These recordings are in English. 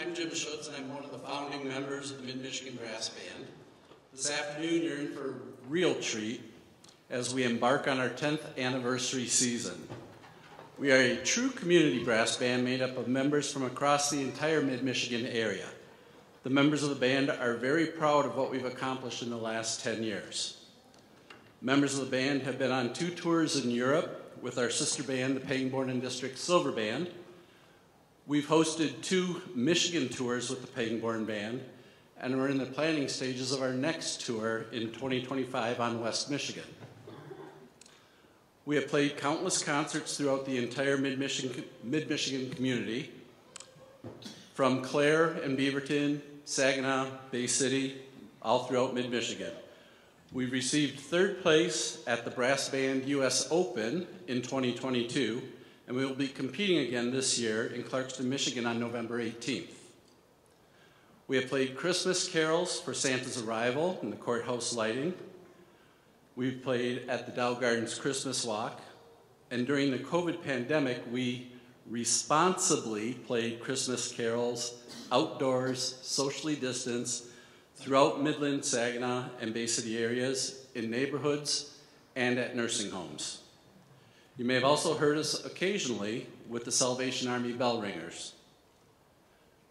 I'm Jim Schutz, and I'm one of the founding members of the Mid-Michigan Brass Band. This afternoon, you're in for a real treat as we embark on our 10th anniversary season. We are a true community brass band made up of members from across the entire Mid-Michigan area. The members of the band are very proud of what we've accomplished in the last 10 years. Members of the band have been on 2 tours in Europe with our sister band, the Pangbourne and District Silver Band. We've hosted 2 Michigan tours with the Pangbourne Band, and we're in the planning stages of our next tour in 2025 on West Michigan. We have played countless concerts throughout the entire Mid-Michigan community, from Clare and Beaverton, Saginaw, Bay City, all throughout Mid-Michigan. We've received 3rd place at the Brass Band US Open in 2022, and we will be competing again this year in Clarkston, Michigan on November 18th. We have played Christmas carols for Santa's Arrival and the courthouse lighting. We've played at the Dow Gardens Christmas Walk, and during the COVID pandemic, we responsibly played Christmas carols outdoors, socially distanced, throughout Midland, Saginaw, and Bay City areas, in neighborhoods, and at nursing homes. You may have also heard us occasionally with the Salvation Army bell ringers.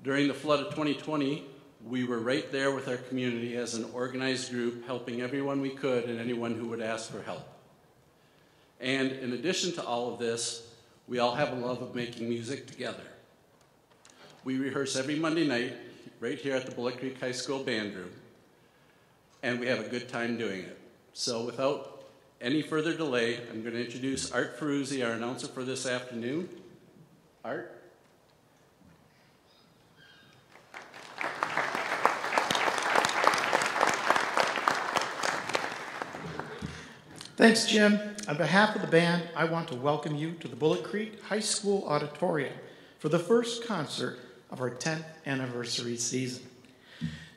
During the flood of 2020, we were right there with our community as an organized group, helping everyone we could and anyone who would ask for help. And in addition to all of this, we all have a love of making music together. We rehearse every Monday night right here at the Bullet Creek High School Band Room, and we have a good time doing it. So without any further delay, I'm going to introduce Art Ferruzzi, our announcer for this afternoon. Art? Thanks, Jim. On behalf of the band, I want to welcome you to the Bullet Creek High School Auditorium for the first concert of our 10th anniversary season.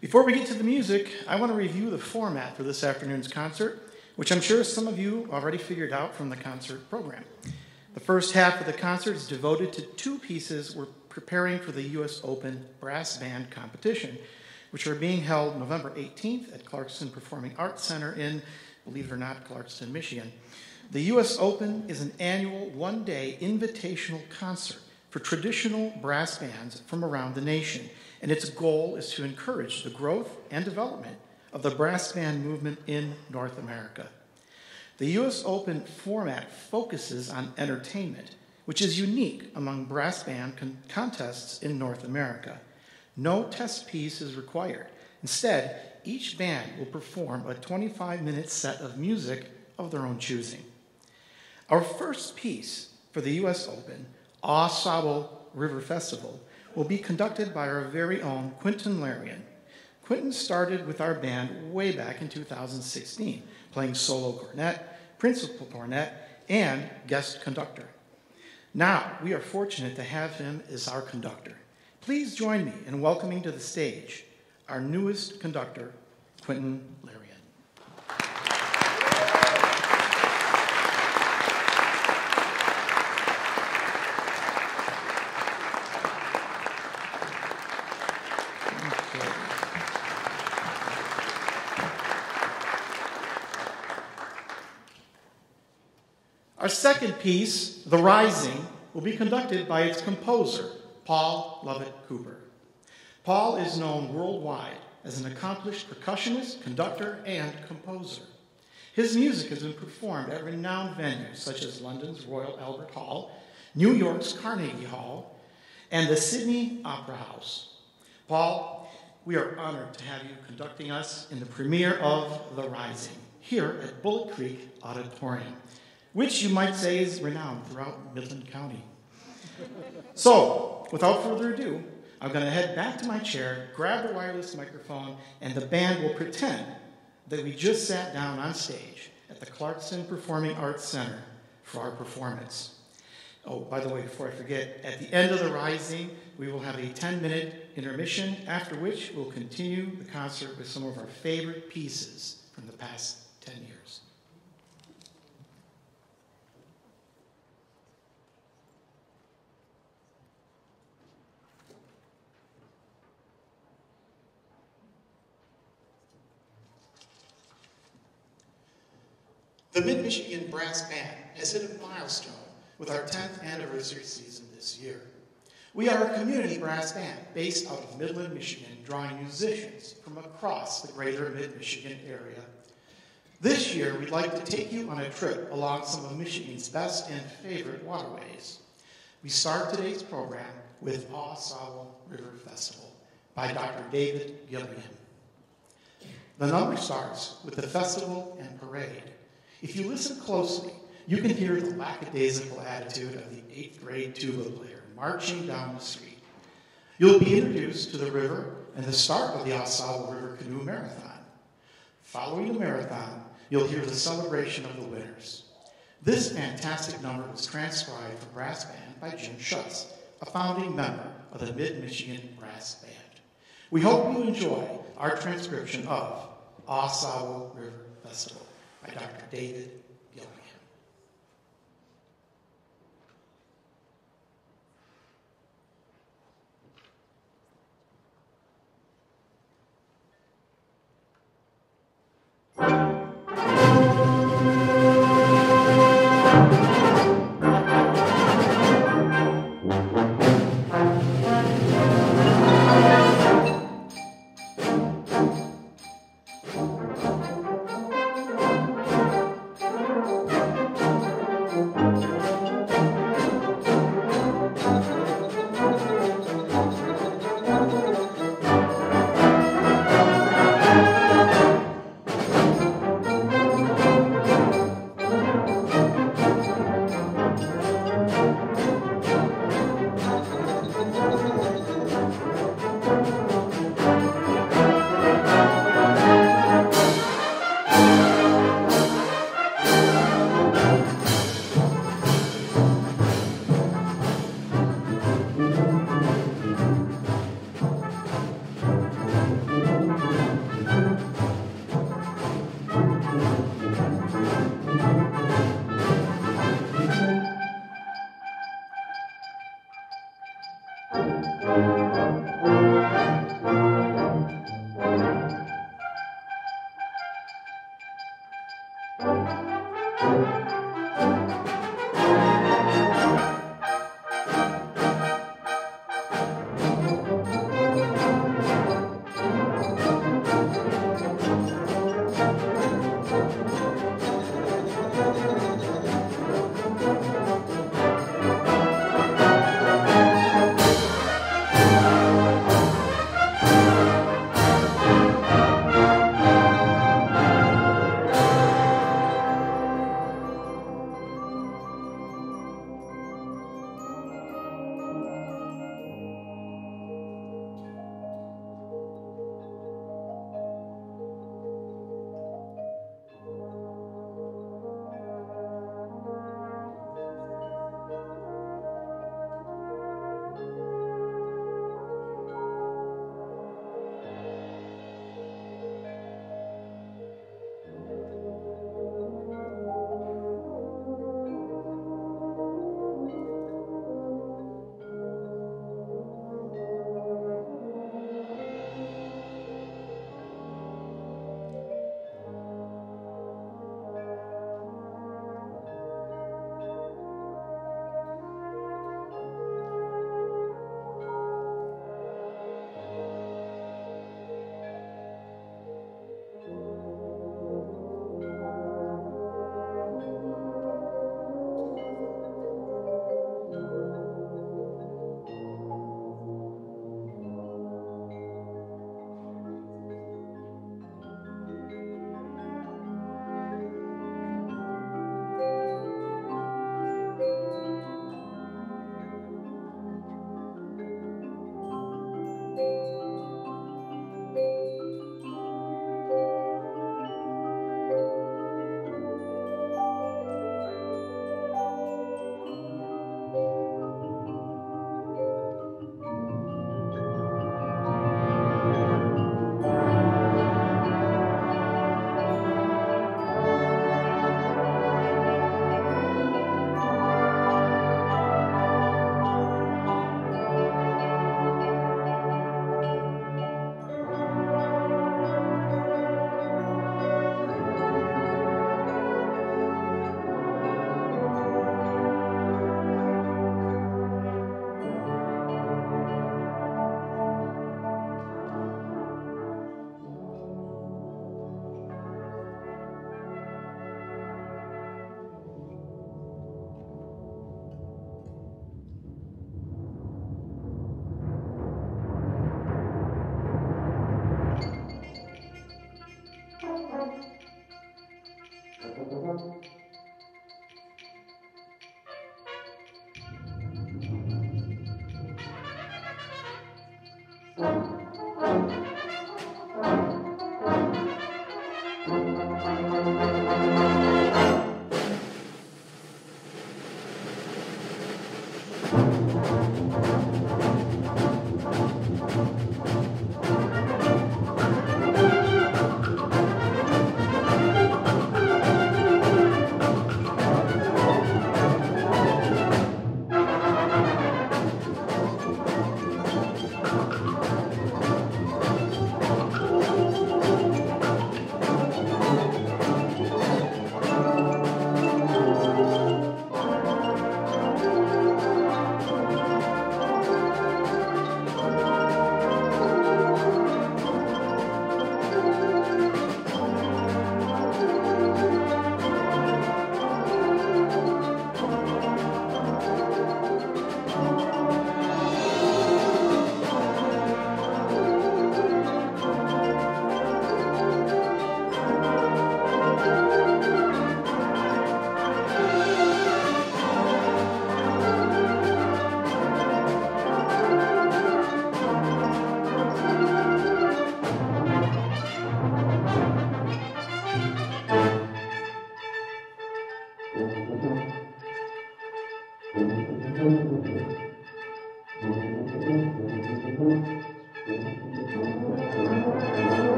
Before we get to the music, I want to review the format for this afternoon's concert, which I'm sure some of you already figured out from the concert program. The first half of the concert is devoted to 2 pieces we're preparing for the US Open Brass Band Competition, which are being held November 18th at Clarkston Performing Arts Center in, believe it or not, Clarkston, Michigan. The US Open is an annual 1-day invitational concert for traditional brass bands from around the nation, and its goal is to encourage the growth and development of the brass band movement in North America. The US Open format focuses on entertainment, which is unique among brass band contests in North America. No test piece is required. Instead, each band will perform a 25-minute set of music of their own choosing. Our first piece for the US Open, Au Sable River Festival, will be conducted by our very own Quentin Larian. Quentin started with our band way back in 2016, playing solo cornet, principal cornet, and guest conductor. Now, we are fortunate to have him as our conductor. Please join me in welcoming to the stage our newest conductor, Quentin Larian. Our second piece, The Rising, will be conducted by its composer, Paul Lovett Cooper. Paul is known worldwide as an accomplished percussionist, conductor, and composer. His music has been performed at renowned venues such as London's Royal Albert Hall, New York's Carnegie Hall, and the Sydney Opera House. Paul, we are honored to have you conducting us in the premiere of The Rising here at Bullet Creek Auditorium, which you might say is renowned throughout Midland County. So, without further ado, I'm going to head back to my chair, grab the wireless microphone, and the band will pretend that we just sat down on stage at the Clarkston Performing Arts Center for our performance. Oh, by the way, before I forget, at the end of The Rising, we will have a 10-minute intermission, after which we'll continue the concert with some of our favorite pieces from the past 10 years. The Mid-Michigan Brass Band has hit a milestone with our 10th anniversary season this year. We are a community brass band based out of Midland, Michigan, drawing musicians from across the greater Mid-Michigan area. This year, we'd like to take you on a trip along some of Michigan's best and favorite waterways. We start today's program with Ossabaw River Festival by Dr. David Gilliam. The number starts with the festival and parade. If you listen closely, you can hear the lackadaisical attitude of the 8th grade tuba player marching down the street. You'll be introduced to the river and the start of the Ossabaw River Canoe Marathon. Following the marathon, you'll hear the celebration of the winners. This fantastic number was transcribed for brass band by Jim Schutz, a founding member of the Mid-Michigan Brass Band. We hope you enjoy our transcription of Ossabaw River Festival by Dr. David Gilliam.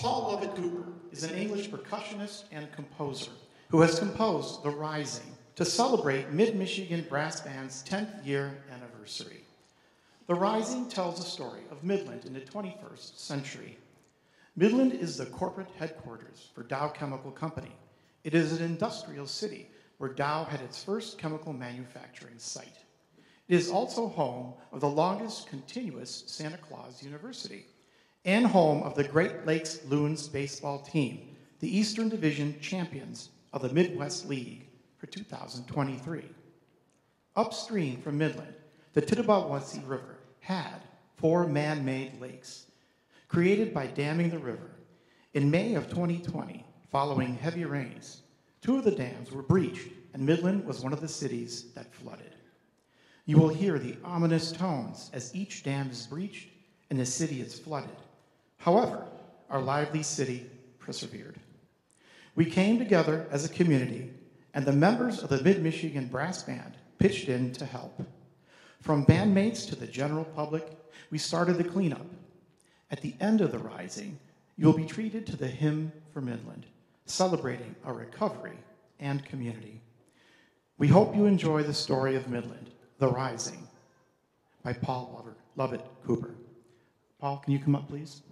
Paul Lovett Cooper is an English percussionist and composer who has composed The Rising to celebrate Mid-Michigan Brass Band's 10th year anniversary. The Rising tells the story of Midland in the 21st century. Midland is the corporate headquarters for Dow Chemical Company. It is an industrial city where Dow had its first chemical manufacturing site. It is also home of the longest continuous Santa Claus University and home of the Great Lakes Loons baseball team, the Eastern Division champions of the Midwest League for 2023. Upstream from Midland, the Tittabawassee River had 4 man-made lakes created by damming the river. In May of 2020, following heavy rains, 2 of the dams were breached, and Midland was one of the cities that flooded. You will hear the ominous tones as each dam is breached and the city is flooded. However, our lively city persevered. We came together as a community, and the members of the Mid-Michigan Brass Band pitched in to help. From bandmates to the general public, we started the cleanup. At the end of the rising, you will be treated to the Hymn for Midland, celebrating our recovery and community. We hope you enjoy the story of Midland, The Rising, by Paul Lovett Cooper. Paul, can you come up, please?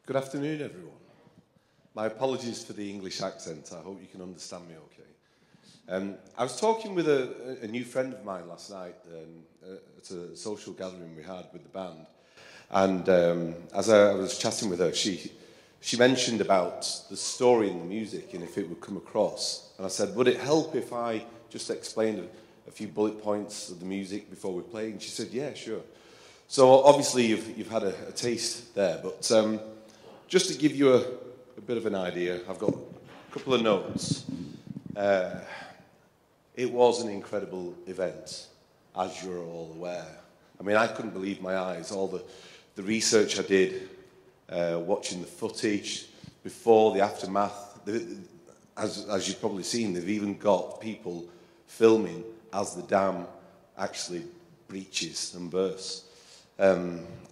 Good afternoon, everyone. My apologies for the English accent. I hope you can understand me okay. I was talking with a new friend of mine last night at a social gathering we had with the band. And as I was chatting with her, she mentioned about the story in the music and if it would come across. And I said, would it help if I just explained a few bullet points of the music before we play? And she said, yeah, sure. So obviously you've had a taste there, but just to give you a bit of an idea, I've got a couple of notes. It was an incredible event, as you're all aware. I mean, I couldn't believe my eyes. All the research I did, watching the footage before, the aftermath. As you've probably seen, they've even got people filming as the dam actually breaches and bursts.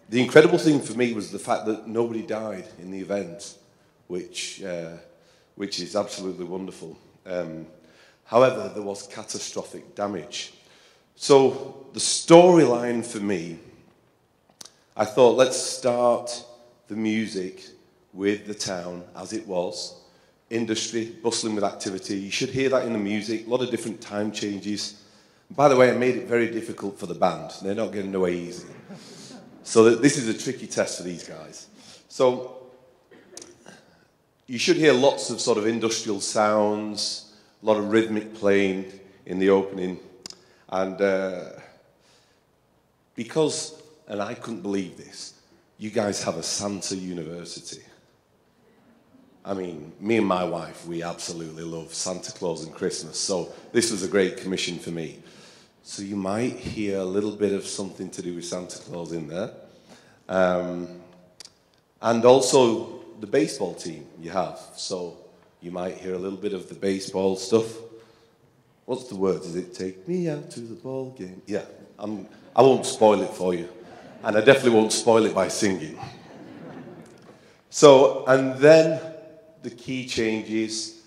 The incredible thing for me was the fact that nobody died in the event, which is absolutely wonderful. However, there was catastrophic damage. So the storyline for me, I thought, let's start the music with the town as it was. Industry, bustling with activity. You should hear that in the music, a lot of different time changes. By the way, I made it very difficult for the band. They're not getting away easy. So this is a tricky test for these guys. So you should hear lots of sort of industrial sounds, a lot of rhythmic playing in the opening. And because, and I couldn't believe this, you guys have a Santa University. I mean, me and my wife, we absolutely love Santa Claus and Christmas. So this was a great commission for me. So you might hear a little bit of something to do with Santa Claus in there. And also the baseball team you have. So you might hear a little bit of the baseball stuff. What's the word? Is it take me out to the ball game? Yeah, I won't spoil it for you. And I definitely won't spoil it by singing. So, and then the key changes.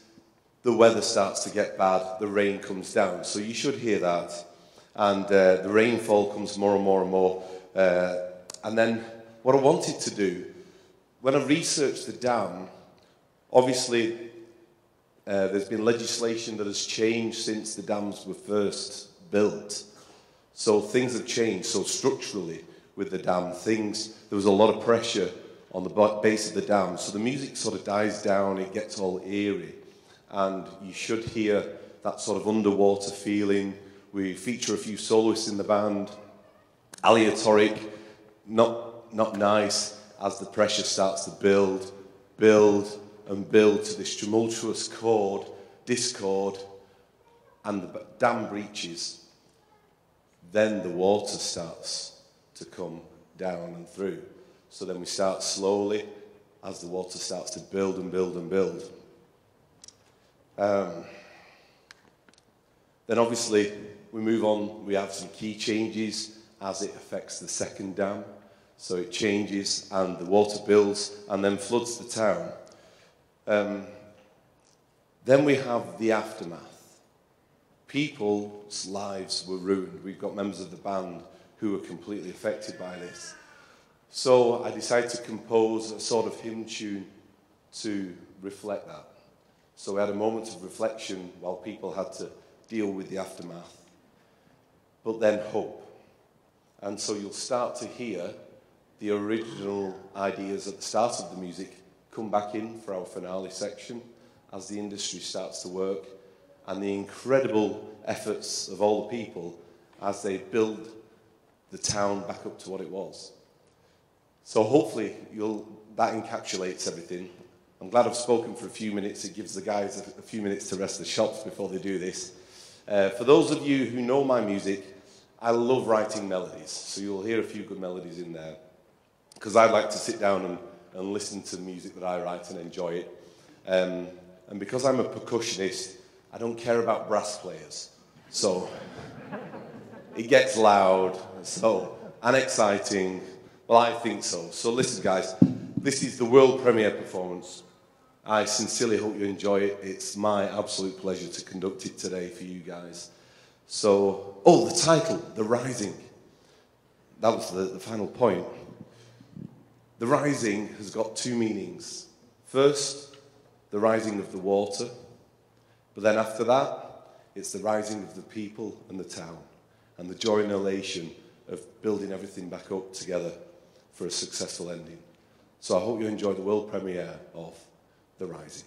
The weather starts to get bad. The rain comes down. So you should hear that. And the rainfall comes more and more and more. And then what I wanted to do, when I researched the dam, obviously there's been legislation that has changed since the dams were first built. So things have changed. So structurally with the dam, there was a lot of pressure on the base of the dam. So the music sort of dies down, it gets all eerie. And you should hear that sort of underwater feeling. We feature a few soloists in the band. Aleatoric, not nice, as the pressure starts to build, and build to this tumultuous chord, discord, and the dam breaches. Then the water starts to come down and through. So then we start slowly, as the water starts to build and build and build. Then obviously we move on, we have some key changes as it affects the second dam. So it changes and the water builds and then floods the town. Then we have the aftermath. People's lives were ruined. We've got members of the band who were completely affected by this. So I decided to compose a sort of hymn tune to reflect that. So we had a moment of reflection while people had to deal with the aftermath, but then hope. And so you'll start to hear the original ideas at the start of the music come back in for our finale section as the industry starts to work, and the incredible efforts of all the people as they build the town back up to what it was. So hopefully that encapsulates everything. I'm glad I've spoken for a few minutes. It gives the guys a few minutes to rest the shops before they do this. For those of you who know my music, I love writing melodies, so you'll hear a few good melodies in there, because I like to sit down and listen to music that I write and enjoy it. And because I'm a percussionist, I don't care about brass players. So it gets loud, and exciting. Well, I think so. So listen, guys, this is the world premiere performance. I sincerely hope you enjoy it. It's my absolute pleasure to conduct it today for you guys. So, the title, The Rising. That was the final point. The rising has got two meanings. First, the rising of the water, but then after that, it's the rising of the people and the town, and the joy and elation of building everything back up together for a successful ending. So I hope you enjoy the world premiere of The Rising.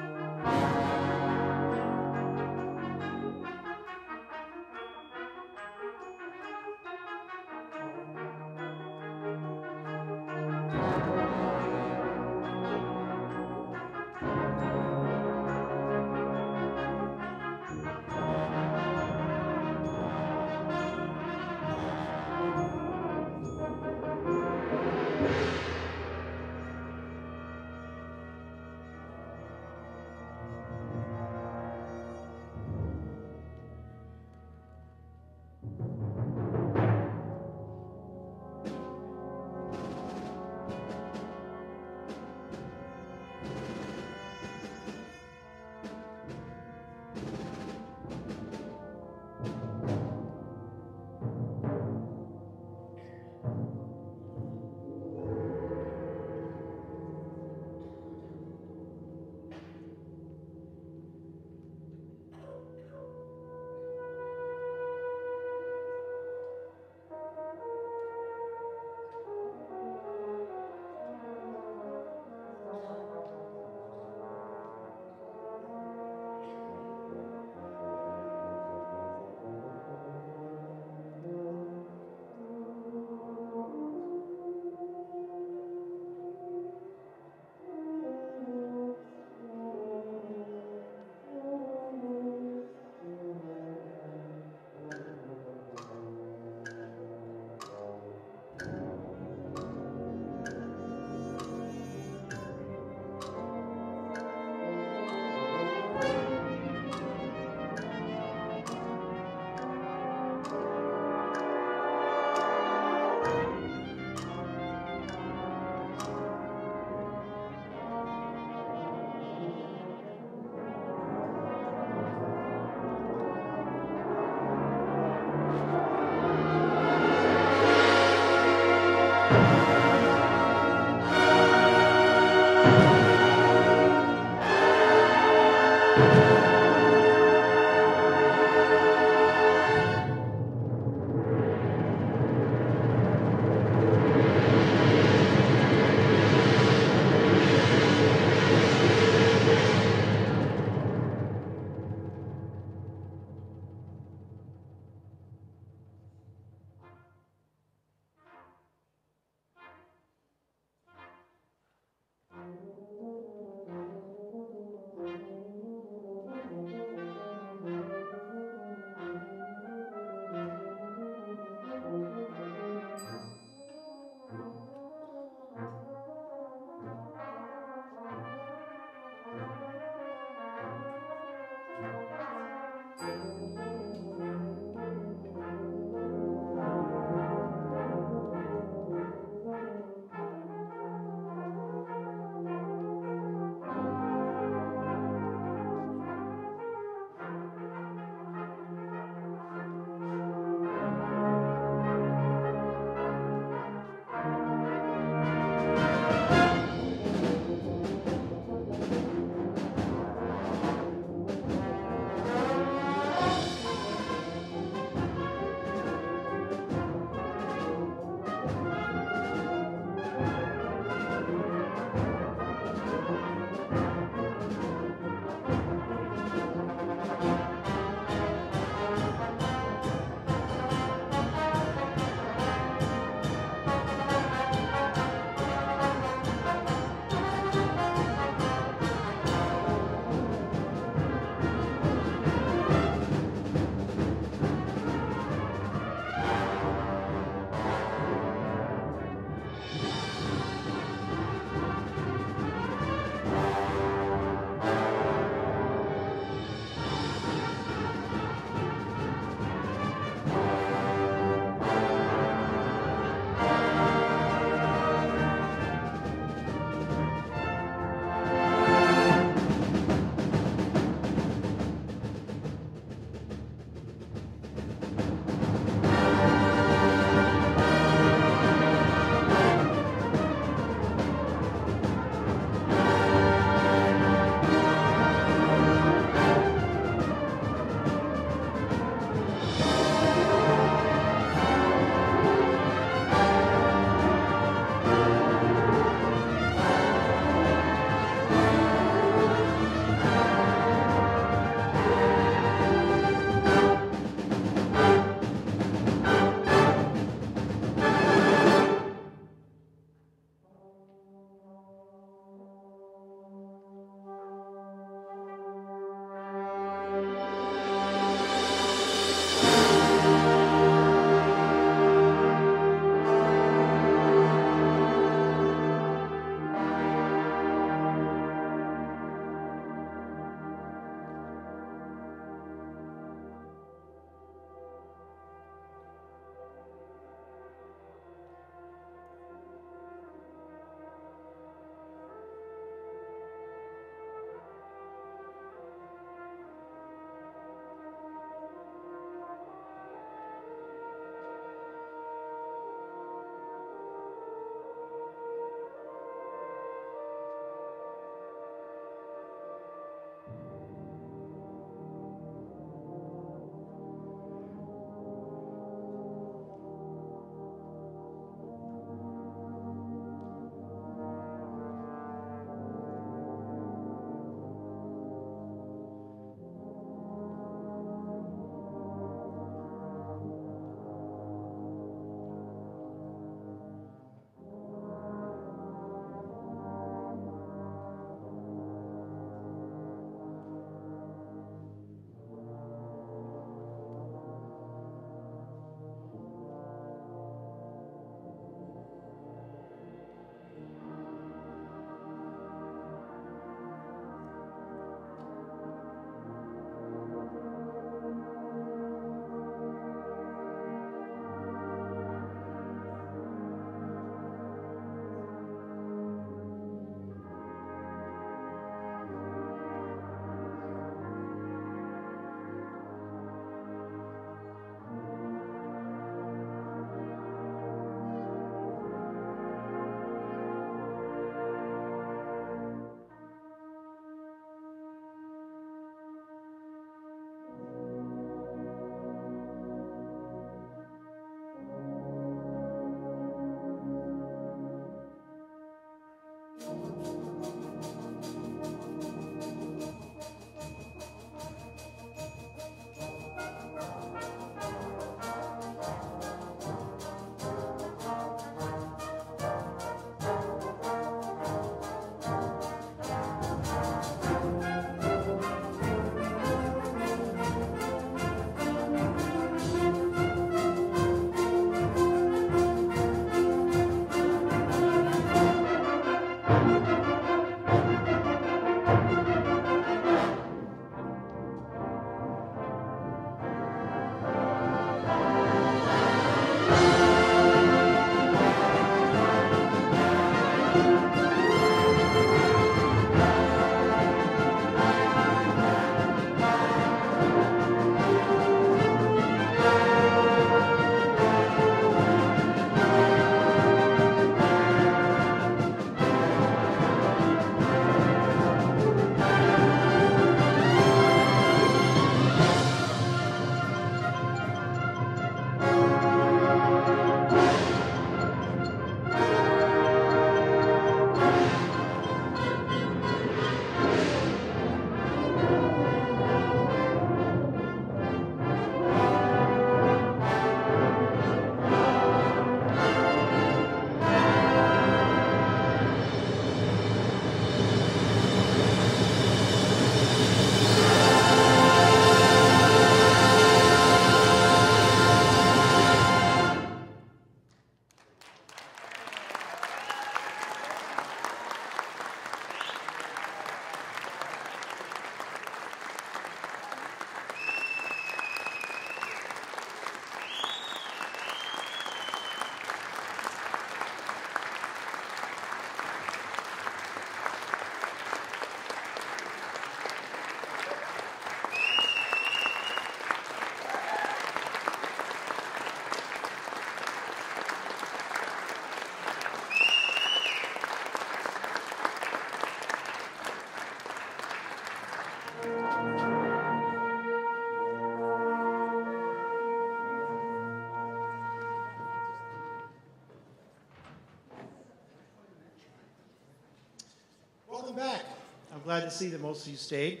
welcome back. I'm glad to see that most of you stayed.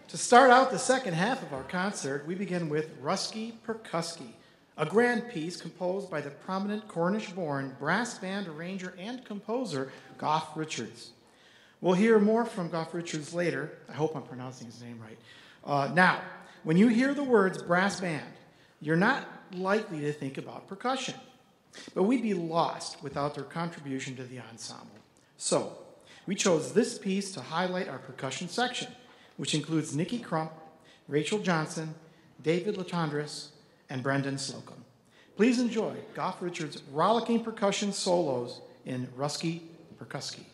To start out the second half of our concert, we begin with Rusky Perkusky, a grand piece composed by the prominent Cornish-born brass band arranger and composer Goff Richards. We'll hear more from Goff Richards later. I hope I'm pronouncing his name right. Now, when you hear the words brass band, you're not likely to think about percussion, but we'd be lost without their contribution to the ensemble. So, we chose this piece to highlight our percussion section, which includes Nikki Crump, Rachel Johnson, David Latondras, and Brendan Slocum. Please enjoy Goff Richards' rollicking percussion solos in Rusky Perkusky.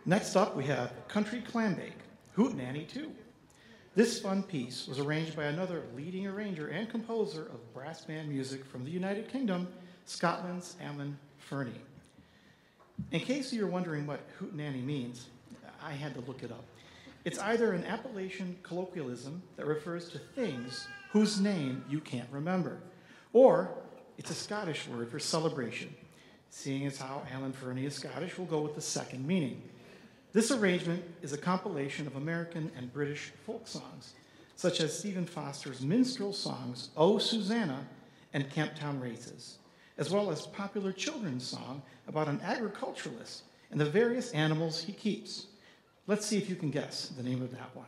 Next up, we have Country Clam Bake, Hootenanny 2. This fun piece was arranged by another leading arranger and composer of brass band music from the United Kingdom, Scotland's Alan Fernie. In case you're wondering what hootenanny means, I had to look it up. It's either an Appalachian colloquialism that refers to things whose name you can't remember, or it's a Scottish word for celebration. Seeing as how Alan Fernie is Scottish, we'll go with the second meaning. This arrangement is a compilation of American and British folk songs, such as Stephen Foster's minstrel songs, "Oh, Susanna," and "Camptown Races," as well as popular children's song about an agriculturalist and the various animals he keeps. Let's see if you can guess the name of that one.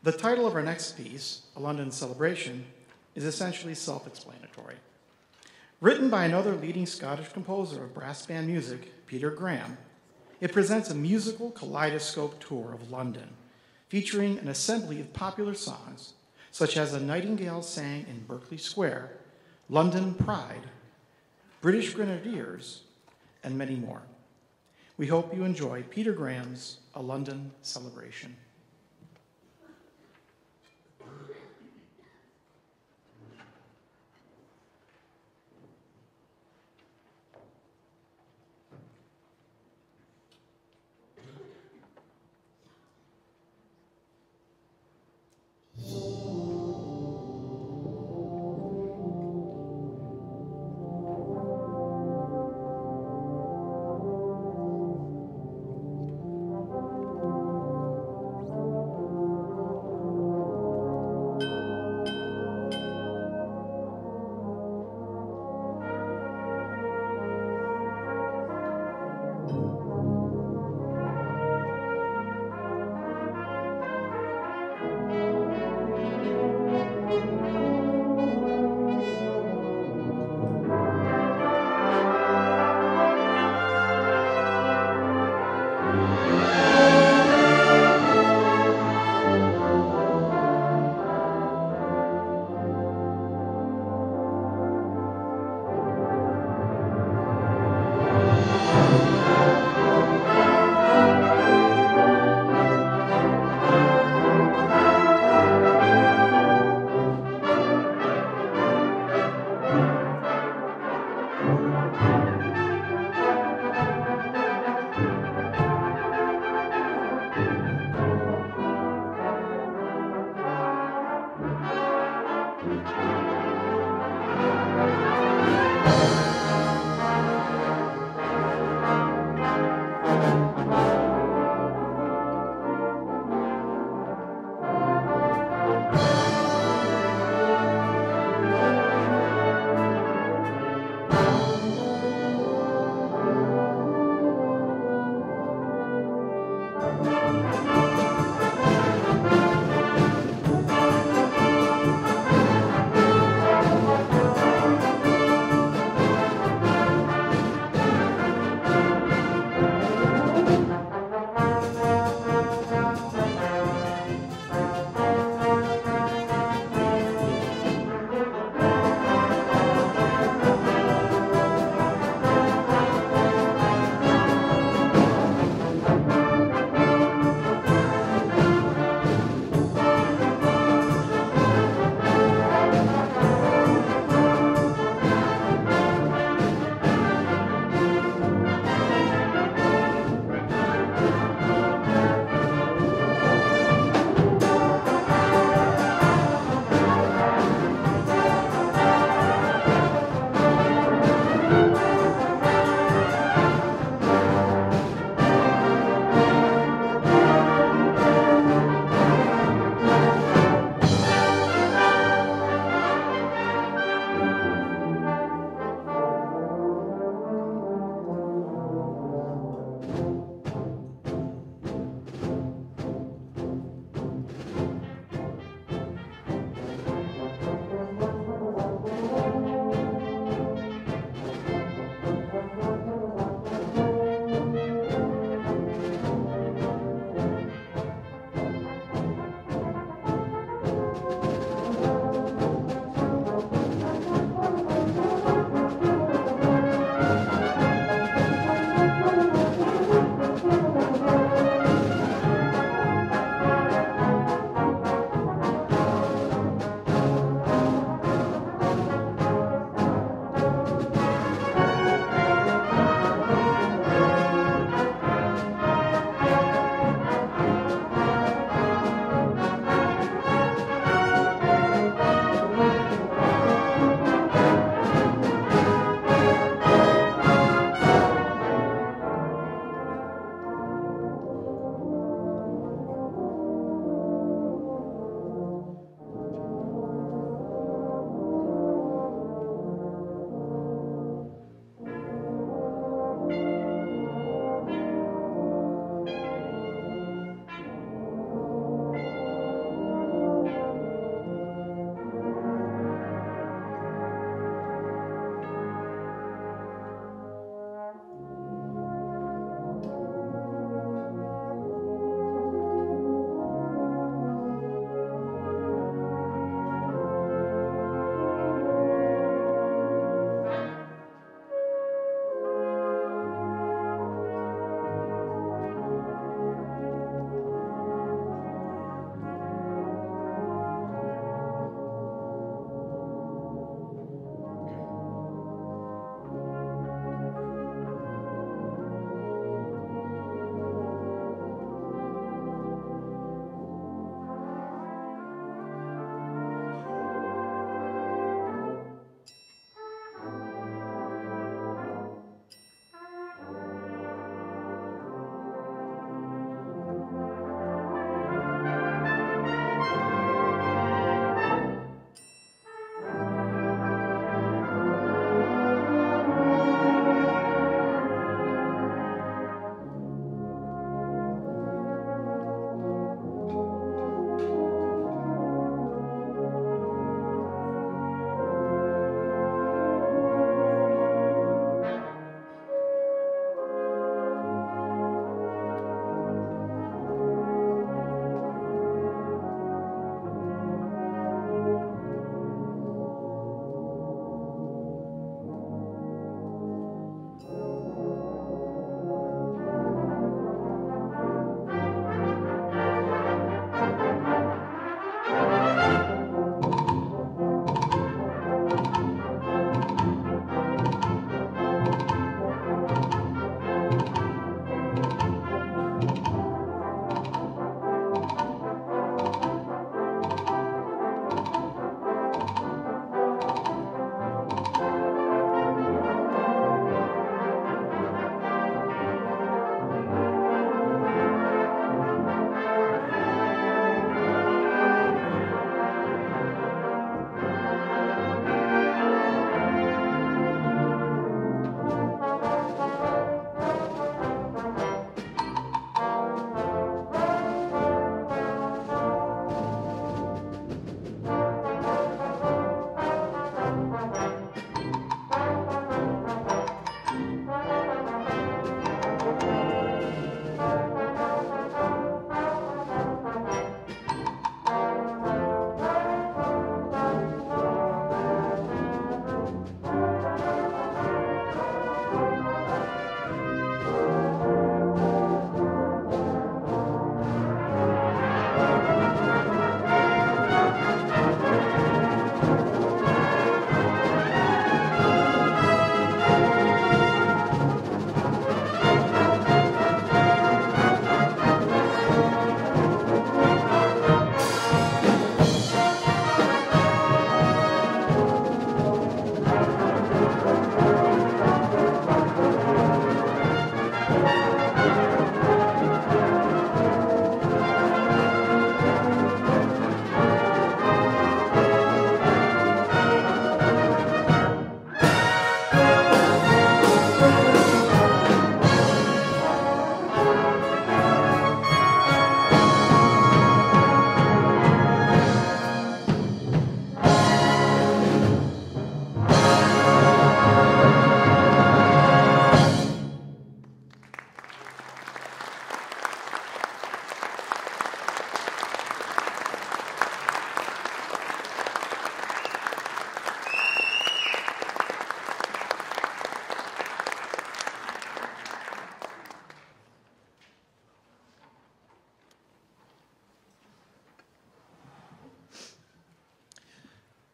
The title of our next piece, A London Celebration, is essentially self-explanatory. Written by another leading Scottish composer of brass band music, Peter Graham, it presents a musical kaleidoscope tour of London, featuring an assembly of popular songs, such as A Nightingale Sang in Berkeley Square, London Pride, British Grenadiers, and many more. We hope you enjoy Peter Graham's A London Celebration.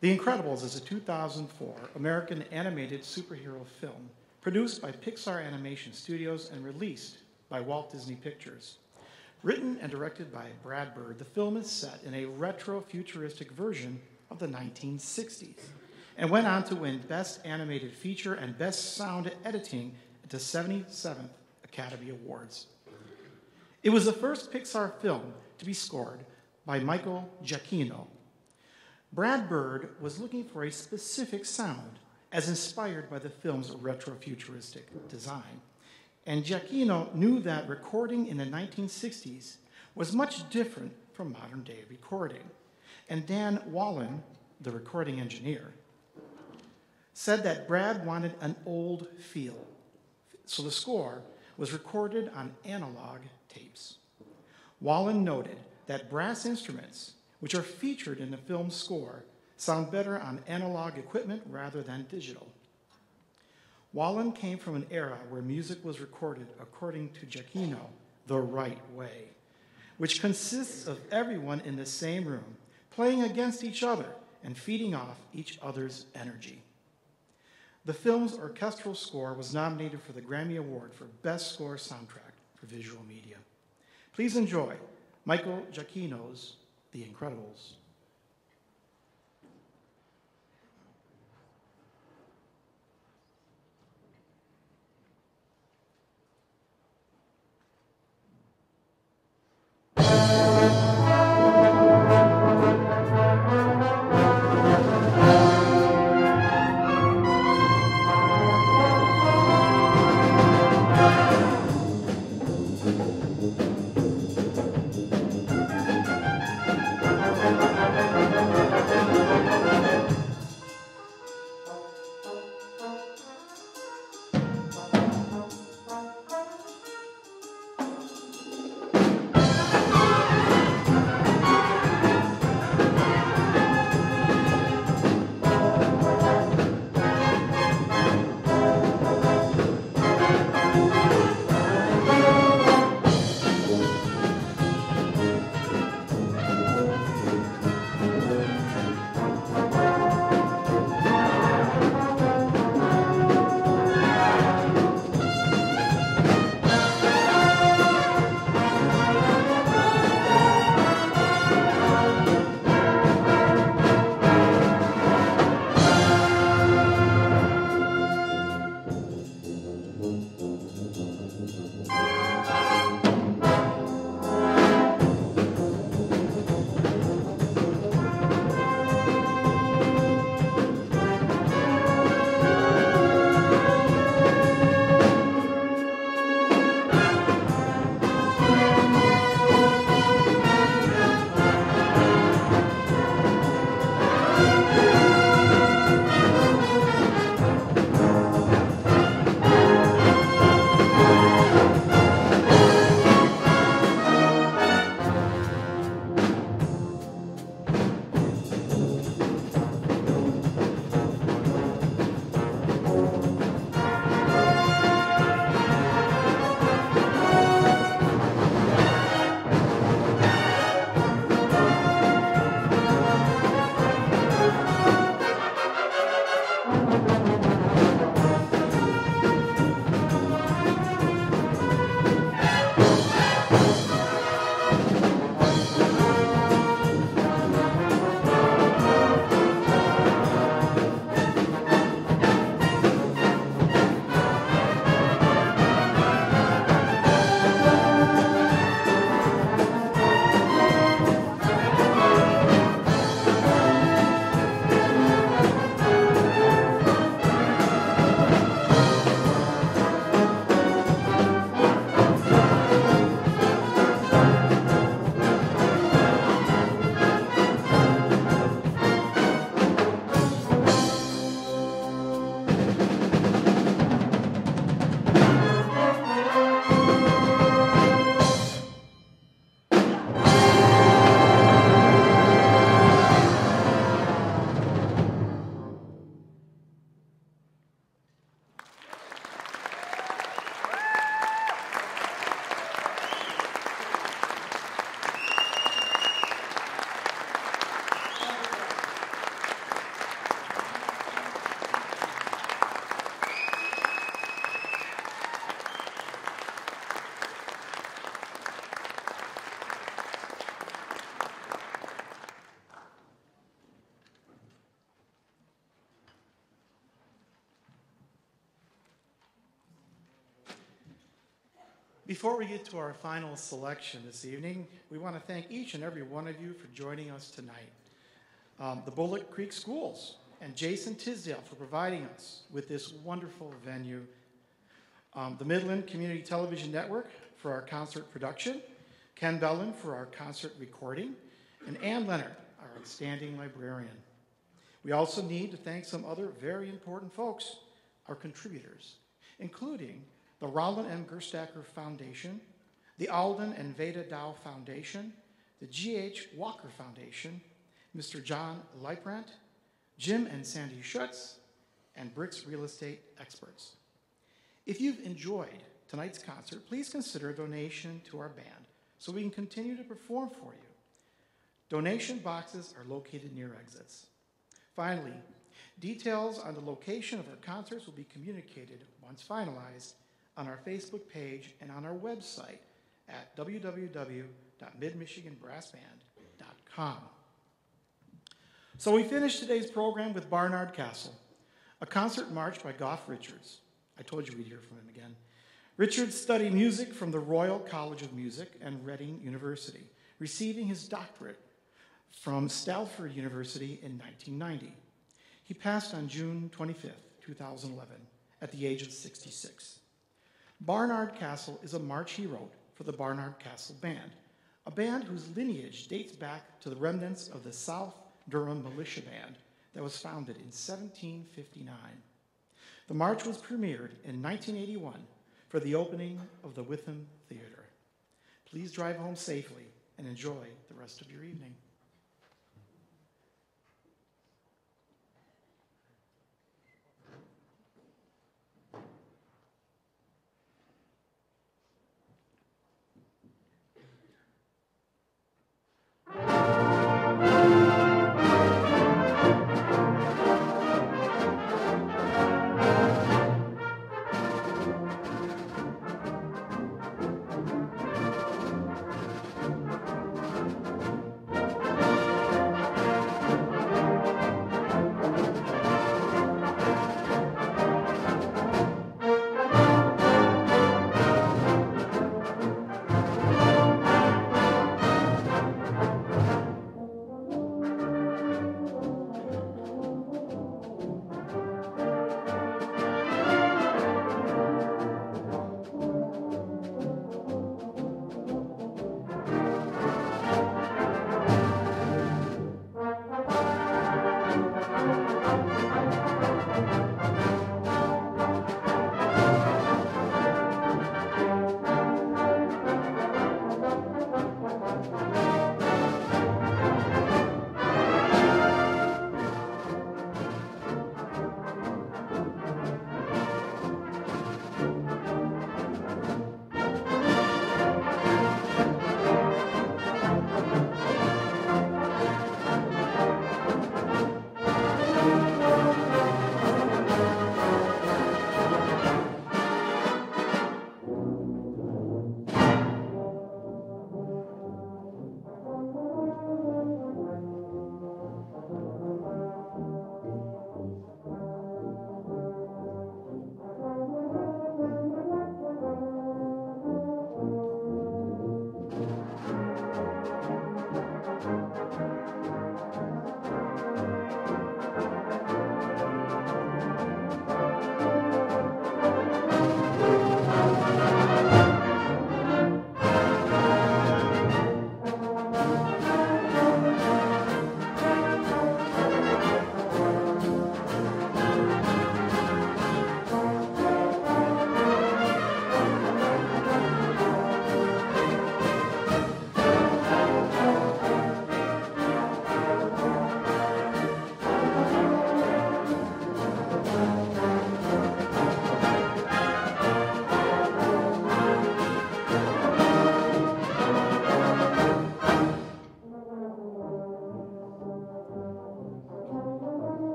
The Incredibles is a 2004 American animated superhero film produced by Pixar Animation Studios and released by Walt Disney Pictures. Written and directed by Brad Bird, the film is set in a retro-futuristic version of the 1960s and went on to win Best Animated Feature and Best Sound Editing at the 77th Academy Awards. It was the first Pixar film to be scored by Michael Giacchino. Brad Bird was looking for a specific sound as inspired by the film's retro-futuristic design. And Giacchino knew that recording in the 1960s was much different from modern-day recording. And Dan Wallen, the recording engineer, said that Brad wanted an old feel. So the score was recorded on analog tapes. Wallen noted that brass instruments, which are featured in the film's score, sound better on analog equipment rather than digital. Wallen came from an era where music was recorded, according to Giacchino, the right way, which consists of everyone in the same room, playing against each other and feeding off each other's energy. The film's orchestral score was nominated for the Grammy Award for Best Score Soundtrack for Visual Media. Please enjoy Michael Giacchino's The Incredibles. Before we get to our final selection this evening, we want to thank each and every one of you for joining us tonight. The Bullock Creek Schools and Jason Tisdale for providing us with this wonderful venue. The Midland Community Television Network for our concert production, Ken Bellin for our concert recording, and Ann Leonard, our outstanding librarian. We also need to thank some other very important folks, our contributors, including the Roland M. Gerstacker Foundation, the Alden and Veda Dow Foundation, the G.H. Walker Foundation, Mr. John Leiprant, Jim and Sandy Schutz, and Bricks Real Estate Experts. If you've enjoyed tonight's concert, please consider a donation to our band so we can continue to perform for you. Donation boxes are located near exits. Finally, details on the location of our concerts will be communicated once finalized on our Facebook page and on our website at www.midmichiganbrassband.com. So we finished today's program with Barnard Castle, a concert march by Goff Richards. I told you we'd hear from him again. Richards studied music from the Royal College of Music and Reading University, receiving his doctorate from Stalford University in 1990. He passed on June 25th, 2011, at the age of 66. Barnard Castle is a march he wrote for the Barnard Castle Band, a band whose lineage dates back to the remnants of the South Durham Militia Band that was founded in 1759. The march was premiered in 1981 for the opening of the Witham Theater. Please drive home safely and enjoy the rest of your evening.